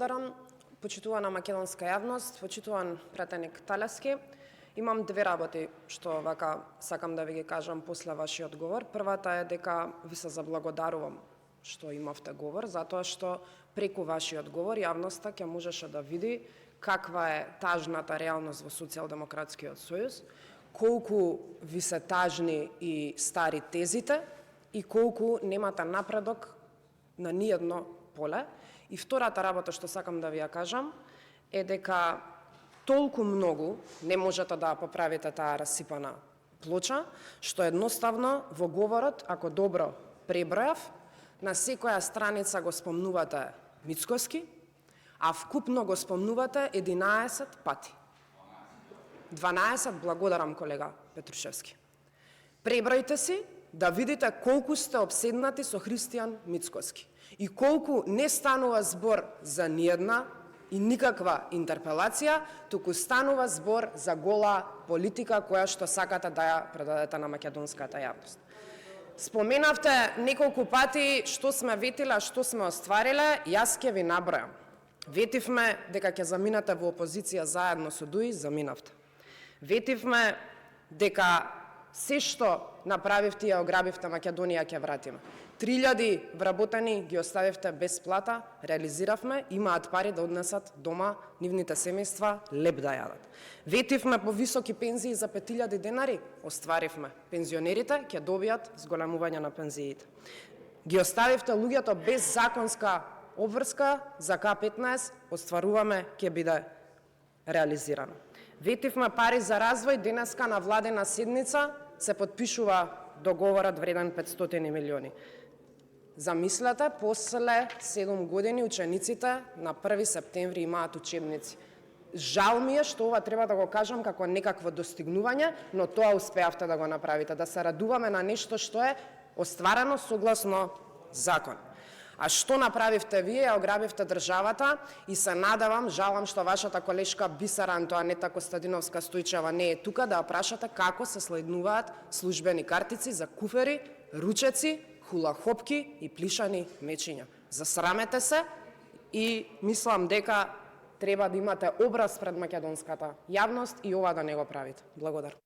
благодарам, почитувана македонска јавност, почитуван пратеник Талески. Имам две работи што вака сакам да ви ги кажам после вашиот говор. Првата е дека ви се заблагодарувам што имавте говор, затоа што преку вашиот говор јавноста ќе можеше да види каква е тажната реалност во Социјалдемократскиот сојуз, колку ви се тажни и стари тезите и колку немате напредок на ниедно поле. И втората работа што сакам да ви ја кажам е дека толку многу не можете да поправите таа расипана плоча, што едноставно во говорот, ако добро пребројав, на секоја страница го спомнувате Мицкоски, а вкупно го спомнувате 11 пати. 12, благодарам колега Петрушевски. Пребројте си да видите колку сте обседнати со Христијан Мицкоски и колку не станува збор за ниедна и никаква интерпелација, туку станува збор за гола политика која што сакате да ја предадете на македонската јавност. Споменавте неколку пати што сме ветиле, што сме оствариле, јас ќе ви набројам. Ветивме дека ќе заминете во опозиција заедно со ДУИ, заминавте. Ветивме дека се што направивте и ја ограбивте Македонија ќе вратиме. 3000 вработени ги оставивте без плата, реализиравме, имаат пари да однесат дома нивните семејства, леп да јадат. Ветивме по високи пензии за 5000 денари, остваривме. Пензионерите ќе добијат зголемување на пензиите. Ги оставивте луѓето без законска обврска за К15, остваруваме ќе биде реализирано. Ветивме пари за развој, денеска на владена седница се подпишува договорот вреден 500 милиони. Замислете, после 7 години учениците на 1 септември имаат учебници. Жал ми е што ова треба да го кажам како некакво достигнување, но тоа успеавте да го направите, да се радуваме на нешто што е остварено согласно закон. А што направивте вие? Ја ограбивте државата и се надавам, жалам што вашата колешка Бисара Антоанета Костадиновска Стојчева не е тука, да ја прашате како се следнуваат службени картици за куфери, ручеци, хулахопки и плишани мечиња. Засрамете се и мислам дека треба да имате образ пред македонската јавност и ова да не го правите. Благодарам.